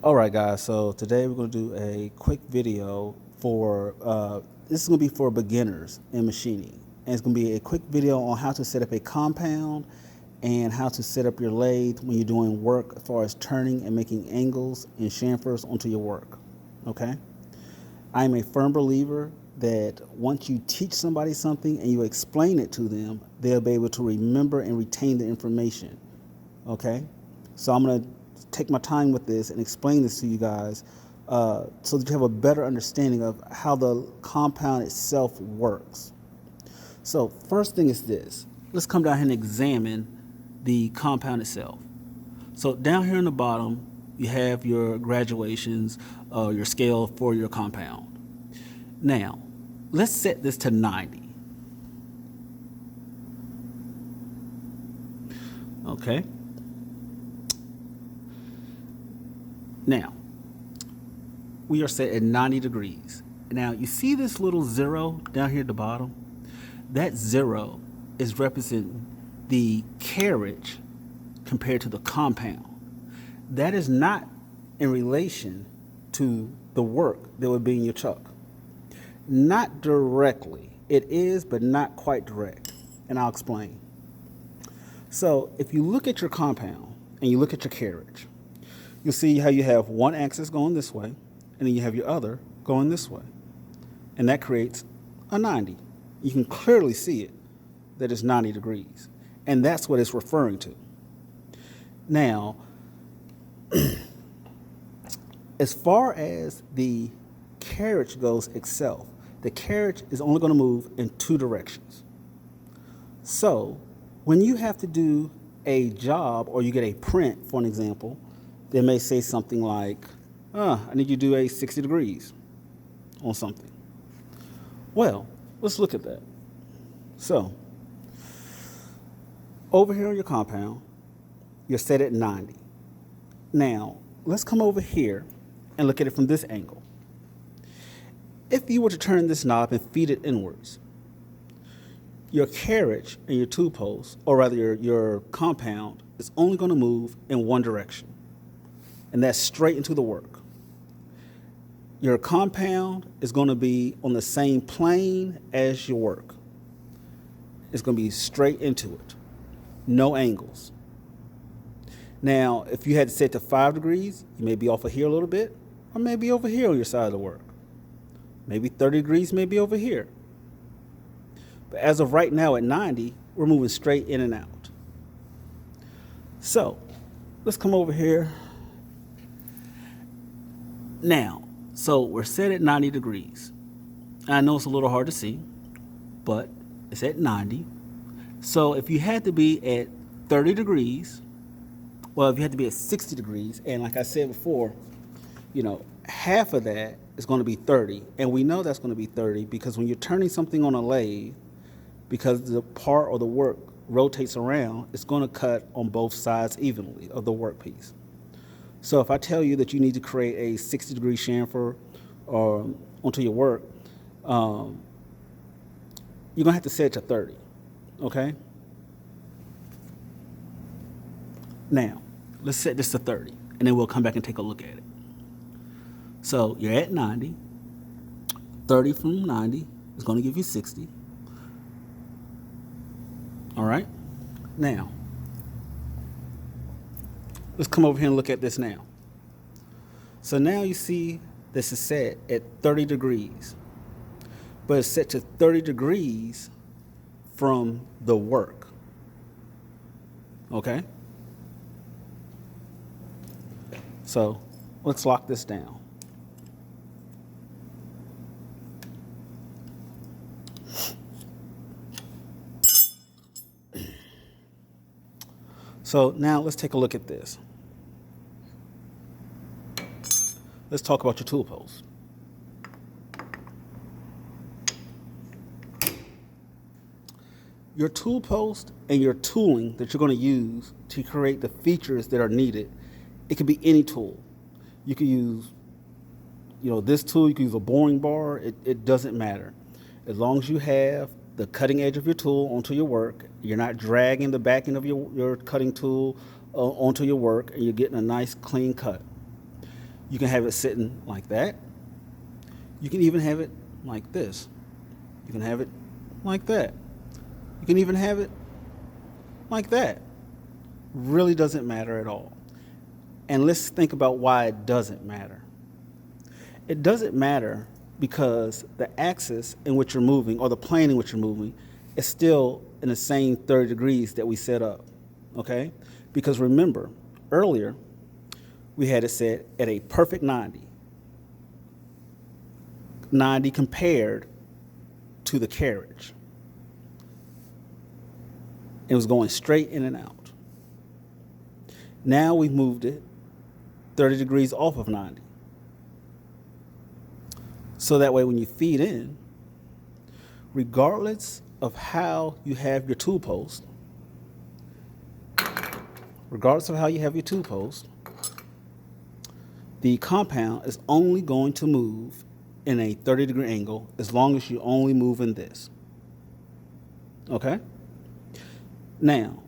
All right, guys. So today we're going to do a quick video for this is going to be for beginners in machining, and it's going to be a quick video on how to set up a compound and how to set up your lathe when you're doing work as far as turning and making angles and chamfers onto your work. Okay. I am a firm believer that once you teach somebody something and you explain it to them, they'll be able to remember and retain the information. Okay. So I'm going to take my time with this and explain this to you guys so that you have a better understanding of how the compound itself works. So first thing is this. Let's come down here and examine the compound itself. So down here in the bottom, you have your graduations, your scale for your compound. Now, let's set this to 90. Okay. Now, we are set at 90 degrees. Now, you see this little zero down here at the bottom? That zero is representing the carriage compared to the compound. That is not in relation to the work that would be in your chuck. Not directly. It is, but not quite direct. And I'll explain. So, if you look at your compound and you look at your carriage, you'll see how you have one axis going this way, and then you have your other going this way. And that creates a 90. You can clearly see it, that it's 90 degrees. And that's what it's referring to. Now, as far as the carriage goes itself, the carriage is only going to move in two directions. So, when you have to do a job or you get a print, for an example, they may say something like, I need you to do a 60 degrees on something. Well, let's look at that. So, over here on your compound, you're set at 90. Now, let's come over here and look at it from this angle. If you were to turn this knob and feed it inwards, your carriage and your tool post, or rather your compound, is only going to move in one direction. And that's straight into the work. Your compound is going to be on the same plane as your work. It's going to be straight into it. No angles. Now, if you had to set to 5 degrees, you may be off of here a little bit, or maybe over here on your side of the work. Maybe 30 degrees, maybe over here. But as of right now at 90, we're moving straight in and out. So, let's come over here. Now, so we're set at 90 degrees. I know it's a little hard to see, but it's at 90. So if you had to be at 30 degrees, well, if you had to be at 60 degrees, and like I said before, half of that is going to be 30. And we know that's going to be 30 because when you're turning something on a lathe, because the part or the work rotates around, it's going to cut on both sides evenly of the workpiece. So if I tell you that you need to create a 60-degree chamfer onto your work, you're going to have to set it to 30, okay? Now, let's set this to 30, and then we'll come back and take a look at it. So you're at 90. 30 from 90 is going to give you 60. All right? Now, let's come over here and look at this now. So now you see this is set at 30 degrees, but it's set to 30 degrees from the work. Okay? So let's lock this down. So now let's take a look at this. Let's talk about your tool post. Your tool post and your tooling that you're going to use to create the features that are needed, it could be any tool. You could use, this tool, you can use a boring bar, it doesn't matter. As long as you have the cutting edge of your tool onto your work, you're not dragging the back end of your cutting tool onto your work, and you're getting a nice clean cut. You can have it sitting like that. You can even have it like this. You can have it like that. You can even have it like that. Really doesn't matter at all. And let's think about why it doesn't matter. It doesn't matter because the axis in which you're moving, or the plane in which you're moving, is still in the same 30 degrees that we set up, okay? Because remember, earlier, we had it set at a perfect 90. 90 compared to the carriage. It was going straight in and out. Now we've moved it 30 degrees off of 90. So that way when you feed in, regardless of how you have your tool post, the compound is only going to move in a 30-degree angle as long as you only move in this. Okay? Now,